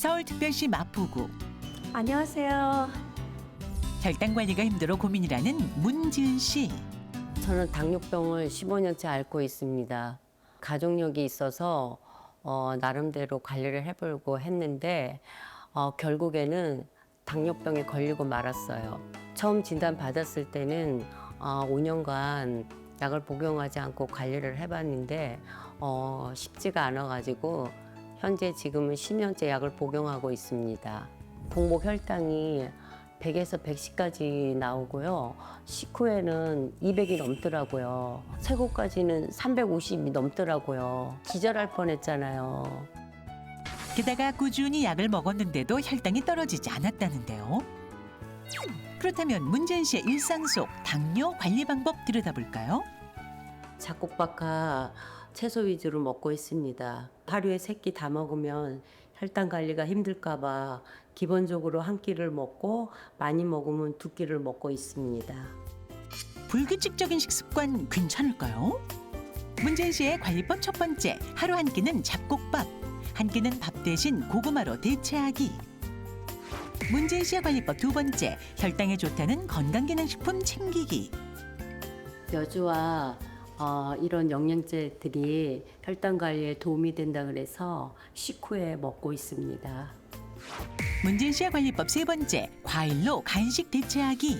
서울특별시 마포구. 안녕하세요. 혈당 관리가 힘들어 고민이라는 문지은 씨. 저는 당뇨병을 15년째 앓고 있습니다. 가족력이 있어서 나름대로 관리를 해보려고 했는데 결국에는 당뇨병에 걸리고 말았어요. 처음 진단 받았을 때는 5년간 약을 복용하지 않고 관리를 해봤는데 쉽지가 않아가지고 현재 지금은 10년째 약을 복용하고 있습니다. 공복 혈당이 100에서 110까지 나오고요. 식후에는 200이 넘더라고요. 최고까지는 350이 넘더라고요. 기절할 뻔했잖아요. 게다가 꾸준히 약을 먹었는데도 혈당이 떨어지지 않았다는데요. 그렇다면 문지은 씨의 일상 속 당뇨 관리 방법 들여다볼까요? 잡곡밥과 채소 위주로 먹고 있습니다. 하루에 3끼 다 먹으면 혈당 관리가 힘들까 봐 기본적으로 한 끼를 먹고 많이 먹으면 2끼를 먹고 있습니다. 불규칙적인 식습관 괜찮을까요? 문지은 씨의 관리법 첫 번째, 하루 한 끼는 잡곡밥, 한 끼는 밥 대신 고구마로 대체하기. 문지은 씨의 관리법 두 번째, 혈당에 좋다는 건강기능식품 챙기기. 여주와 이런 영양제들이 혈당 관리에 도움이 된다 그래서 식후에 먹고 있습니다. 문지은 씨의 관리법 세 번째, 과일로 간식 대체하기.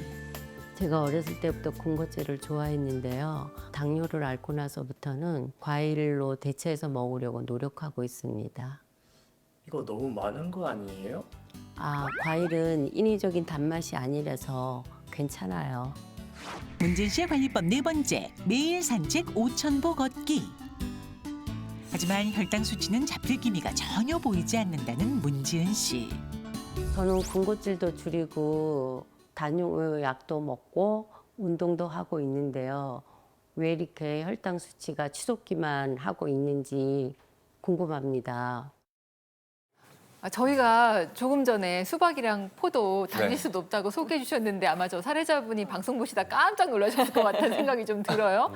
제가 어렸을 때부터 군것질을 좋아했는데요. 당뇨를 앓고 나서부터는 과일로 대체해서 먹으려고 노력하고 있습니다. 이거 너무 많은 거 아니에요? 과일은 인위적인 단맛이 아니라서 괜찮아요. 문지은 씨의 관리법 네 번째, 매일 산책 5,000보 걷기. 하지만 혈당 수치는 잡힐 기미가 전혀 보이지 않는다는 문지은 씨. 저는 군것질도 줄이고 당뇨 약도 먹고 운동도 하고 있는데요. 왜 이렇게 혈당 수치가 치솟기만 하고 있는지 궁금합니다. 저희가 조금 전에 수박이랑 포도 당지수 높다고 소개해 주셨는데 아마 저 사례자분이 방송 보시다 깜짝 놀라셨을 것 같다는 생각이 좀 들어요.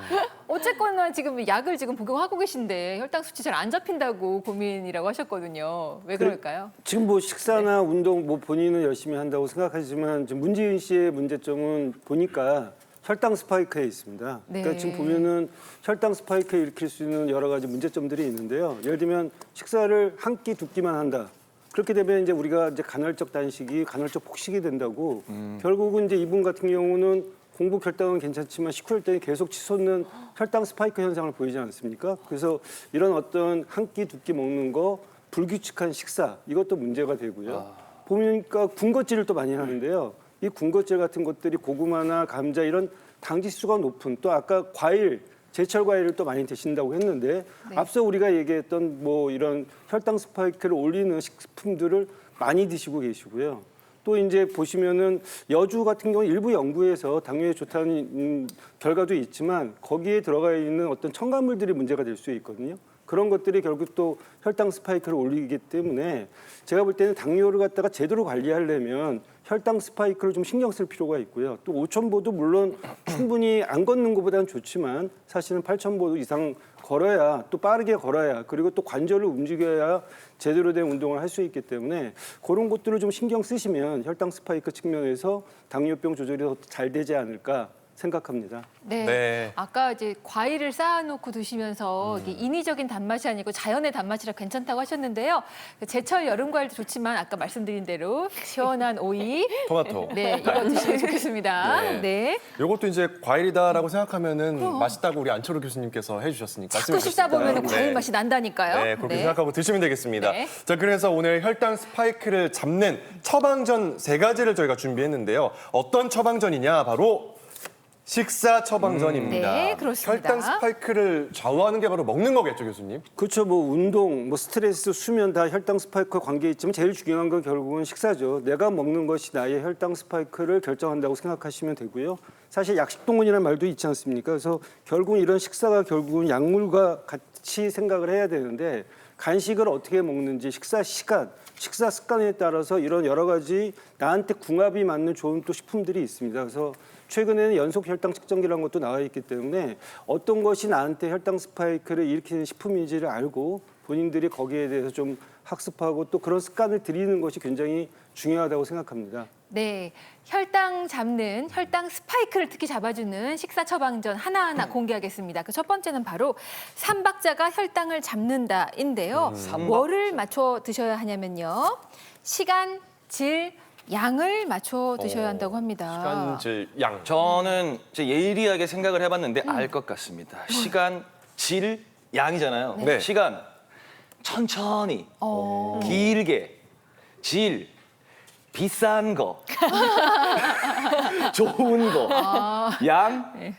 어쨌거나 지금 약을 지금 복용하고 계신데 혈당 수치 잘 안 잡힌다고 고민이라고 하셨거든요. 왜 그럴까요? 지금 뭐 식사나 운동 뭐 본인은 열심히 한다고 생각하지만 지금 문지은 씨의 문제점은 보니까 혈당 스파이크에 있습니다. 네. 그러니까 지금 보면은 혈당 스파이크에 일으킬 수 있는 여러 가지 문제점들이 있는데요. 예를 들면 식사를 한 끼, 2끼만 한다. 그렇게 되면 이제 우리가 이제 간헐적 단식이 간헐적 폭식이 된다고 결국은 이제 이분 같은 경우는 공복 혈당은 괜찮지만 식후 혈당이 계속 치솟는 혈당 스파이크 현상을 보이지 않습니까? 그래서 이런 어떤 한 끼, 2끼 먹는 거 불규칙한 식사 이것도 문제가 되고요. 보니까 군것질을 또 많이 하는데요. 이 군것질 같은 것들이 고구마나 감자 이런 당지수가 높은 또 아까 과일 제철 과일을 또 많이 드신다고 했는데 앞서 우리가 얘기했던 뭐 이런 혈당 스파이크를 올리는 식품들을 많이 드시고 계시고요. 또 이제 보시면은 여주 같은 경우 일부 연구에서 당뇨에 좋다는 결과도 있지만 거기에 들어가 있는 어떤 첨가물들이 문제가 될 수 있거든요. 그런 것들이 결국 또 혈당 스파이크를 올리기 때문에 제가 볼 때는 당뇨를 갖다가 제대로 관리하려면 혈당 스파이크를 좀 신경 쓸 필요가 있고요. 또 5,000보도 물론 충분히 안 걷는 것보다는 좋지만 사실은 8,000보 이상 걸어야 또 빠르게 걸어야 그리고 또 관절을 움직여야 제대로 된 운동을 할 수 있기 때문에 그런 것들을 좀 신경 쓰시면 혈당 스파이크 측면에서 당뇨병 조절이 더 잘 되지 않을까 생각합니다. 네. 아까 이제 과일을 쌓아놓고 드시면서 이게 인위적인 단맛이 아니고 자연의 단맛이라 괜찮다고 하셨는데요. 제철 여름 과일도 좋지만 아까 말씀드린 대로 시원한 오이, 토마토. 네, 이거 드시면 좋겠습니다. 네. 네. 요것도 이제 과일이다라고 생각하면은 맛있다고 우리 안철호 교수님께서 해주셨으니까. 자꾸 씹다 보면 과일 맛이 난다니까요. 네, 그렇게 생각하고 드시면 되겠습니다. 네. 자, 그래서 오늘 혈당 스파이크를 잡는 처방전 3가지를 저희가 준비했는데요. 어떤 처방전이냐? 바로 식사 처방전입니다. 네, 그렇습니다. 혈당 스파이크를 좌우하는 게 바로 먹는 거겠죠, 교수님? 그렇죠. 뭐 운동, 뭐 스트레스, 수면 다 혈당 스파이크와 관계 있지만 제일 중요한 건 결국은 식사죠. 내가 먹는 것이 나의 혈당 스파이크를 결정한다고 생각하시면 되고요. 사실 약식동원이라는 말도 있지 않습니까? 그래서 결국은 이런 식사가 결국은 약물과 같이 생각을 해야 되는데 간식을 어떻게 먹는지 식사 시간, 식사 습관에 따라서 이런 여러 가지 나한테 궁합이 맞는 좋은 또 식품들이 있습니다. 그래서 최근에는 연속 혈당 측정기라는 것도 나와 있기 때문에 어떤 것이 나한테 혈당 스파이크를 일으키는 식품인지를 알고 본인들이 거기에 대해서 좀 학습하고 또 그런 습관을 들이는 것이 굉장히 중요하다고 생각합니다. 네, 혈당 잡는 혈당 스파이크를 특히 잡아주는 식사 처방전 하나하나 공개하겠습니다. 그 첫 번째는 바로 삼박자가 혈당을 잡는다인데요. 뭐를 맞춰 드셔야 하냐면요. 시간, 질, 양을 맞춰 드셔야 한다고 합니다. 시간, 질, 양. 저는 이제 예리하게 생각을 해봤는데 알 것 같습니다. 시간, 질, 양이잖아요. 네. 시간 천천히, 길게, 질 비싼 거, 좋은 거, 양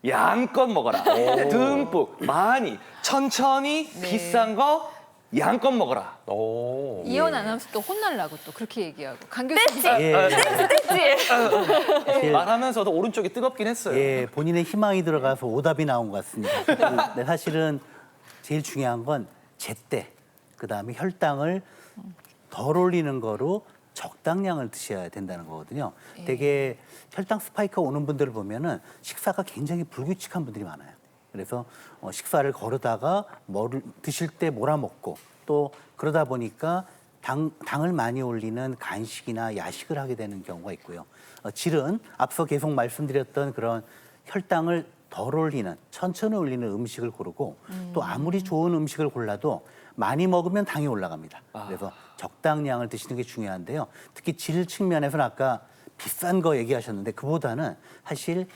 양껏 먹어라. 듬뿍 많이 천천히 비싼 거 양껏 먹어라. 오. 이현 아나운서 또 혼날라고 또 그렇게 얘기하고 강 교수님. 말하면서도 오른쪽이 뜨겁긴 했어요. 예, 본인의 희망이 들어가서 오답이 나온 것 같습니다. 근데 사실은 제일 중요한 건 제때, 그다음에 혈당을 덜 올리는 거로 적당량을 드셔야 된다는 거거든요. 되게 혈당 스파이크가 오는 분들을 보면은 식사가 굉장히 불규칙한 분들이 많아요. 그래서 식사를 거르다가 뭐를 드실 때 몰아먹고 또 그러다 보니까 당을 많이 올리는 간식이나 야식을 하게 되는 경우가 있고요. 질은 앞서 계속 말씀드렸던 그런 혈당을 덜 올리는, 천천히 올리는 음식을 고르고 또 아무리 좋은 음식을 골라도 많이 먹으면 당이 올라갑니다. 그래서 적당량을 드시는 게 중요한데요. 특히 질 측면에서는 아까 비싼 거 얘기하셨는데 그보다는 사실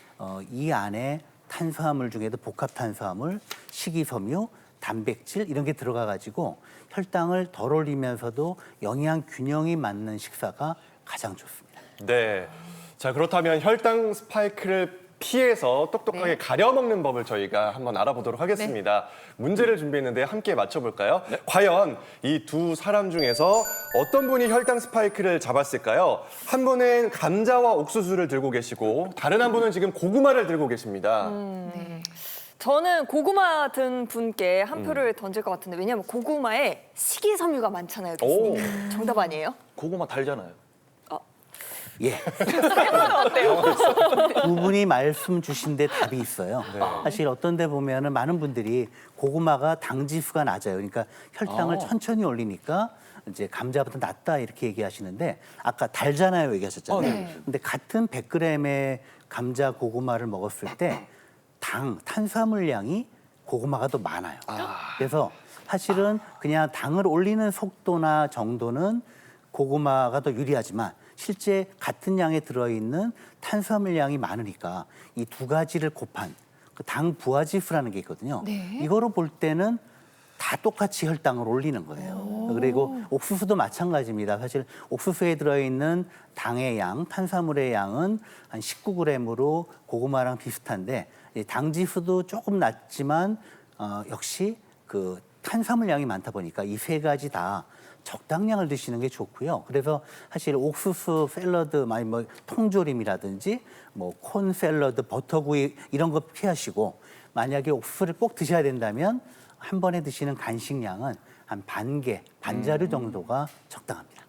이 안에 탄수화물 중에도 복합 탄수화물, 식이섬유, 단백질 이런 게 들어가 가지고 혈당을 덜 올리면서도 영양 균형이 맞는 식사가 가장 좋습니다. 네. 자, 그렇다면 혈당 스파이크를 피해서 똑똑하게 가려 먹는 법을 저희가 한번 알아보도록 하겠습니다. 문제를 준비했는데 함께 맞춰볼까요? 과연 이 두 사람 중에서 어떤 분이 혈당 스파이크를 잡았을까요? 한 분은 감자와 옥수수를 들고 계시고 다른 한 분은 지금 고구마를 들고 계십니다. 저는 고구마 든 분께 한 표를 던질 것 같은데 왜냐하면 고구마에 식이섬유가 많잖아요, 교수님. 정답 아니에요? 고구마 달잖아요. 예. 두 분이 말씀 주신 데 답이 있어요. 사실 어떤 데 보면은 많은 분들이 고구마가 당 지수가 낮아요. 그러니까 혈당을 천천히 올리니까 이제 감자보다 낫다 이렇게 얘기하시는데 아까 달잖아요 얘기하셨잖아요. 근데 같은 100g의 감자 고구마를 먹었을 때 탄수화물량이 고구마가 더 많아요. 그래서 사실은 그냥 당을 올리는 속도나 정도는 고구마가 더 유리하지만 실제 같은 양에 들어있는 탄수화물량이 많으니까 이 두 가지를 곱한 그 당 부하지수라는 게 있거든요. 이거로 볼 때는 다 똑같이 혈당을 올리는 거예요. 그리고 옥수수도 마찬가지입니다. 사실 옥수수에 들어있는 당의 양, 탄수화물의 양은 한 19g으로 고구마랑 비슷한데 당 지수도 조금 낮지만 역시 그 탄수화물량이 많다 보니까 이 세 가지 다 적당량을 드시는 게 좋고요. 그래서 사실 옥수수 샐러드, 많이 뭐 통조림이라든지 뭐 콘 샐러드, 버터구이 이런 거 피하시고 만약에 옥수수를 꼭 드셔야 된다면 한 번에 드시는 간식량은 한 반자루 정도가 적당합니다.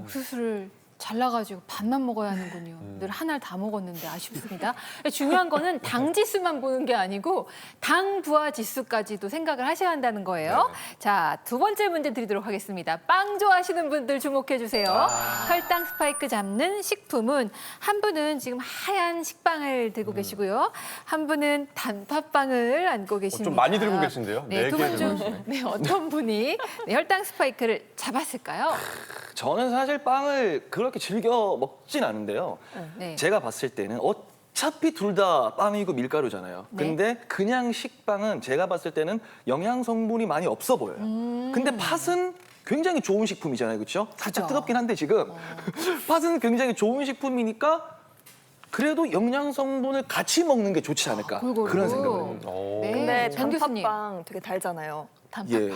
옥수수를 잘라가지고 반만 먹어야 하는군요. 늘 하나를 다 먹었는데 아쉽습니다. 중요한 거는 당 지수만 보는 게 아니고 당 부하 지수까지도 생각을 하셔야 한다는 거예요. 자, 두 번째 문제 드리도록 하겠습니다. 빵 좋아하시는 분들 주목해 주세요. 혈당 스파이크 잡는 식품은 한 분은 지금 하얀 식빵을 들고 계시고요. 한 분은 단팥빵을 안고 계십니다. 좀 많이 들고 계신데요? 네, 두 네 분 개 중 들고 계시네. 어떤 분이 혈당 스파이크를 잡았을까요? 저는 사실 빵을 그렇게 즐겨 먹진 않은데요. 네. 제가 봤을 때는 어차피 둘 다 빵이고 밀가루잖아요. 네. 근데 그냥 식빵은 제가 봤을 때는 영양 성분이 많이 없어 보여요. 근데 팥은 굉장히 좋은 식품이잖아요. 그렇죠? 살짝 뜨겁긴 한데 지금 팥은 굉장히 좋은 식품이니까 그래도 영양 성분을 같이 먹는 게 좋지 않을까 골고루. 그런 생각을 해요. 네, 근데 장 교수님. 단팥빵 되게 달잖아요. 예.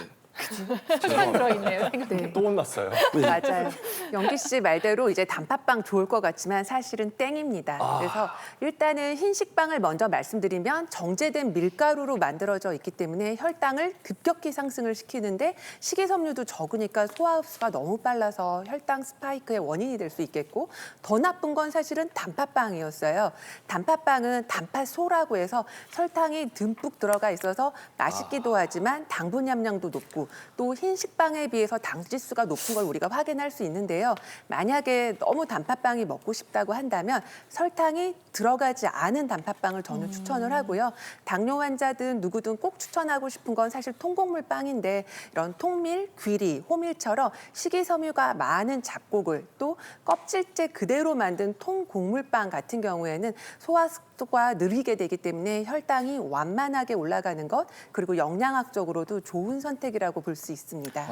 설탕 들어있네요. 생각해. 또 혼났어요. 맞아요. 영기 씨 말대로 이제 단팥빵 좋을 것 같지만 사실은 땡입니다. 그래서 일단은 흰식빵을 먼저 말씀드리면 정제된 밀가루로 만들어져 있기 때문에 혈당을 급격히 상승을 시키는데 식이섬유도 적으니까 소화 흡수가 너무 빨라서 혈당 스파이크의 원인이 될 수 있겠고 더 나쁜 건 사실은 단팥빵이었어요. 단팥빵은 단팥소라고 해서 설탕이 듬뿍 들어가 있어서 맛있기도 하지만 당분 함량도 높고 지수, 또 흰식빵에 비해서 당 지수가 높은 걸 우리가 확인할 수 있는데요. 만약에 너무 단팥빵이 먹고 싶다고 한다면 설탕이 들어가지 않은 단팥빵을 저는 추천을 하고요. 당뇨 환자든 누구든 꼭 추천하고 싶은 건 사실 통곡물 빵인데 이런 통밀, 귀리, 호밀처럼 식이섬유가 많은 잡곡을 또 껍질째 그대로 만든 통곡물빵 같은 경우에는 소화 속도가 느리게 되기 때문에 혈당이 완만하게 올라가는 것, 그리고 영양학적으로도 좋은 선택이라고 볼 수 있습니다.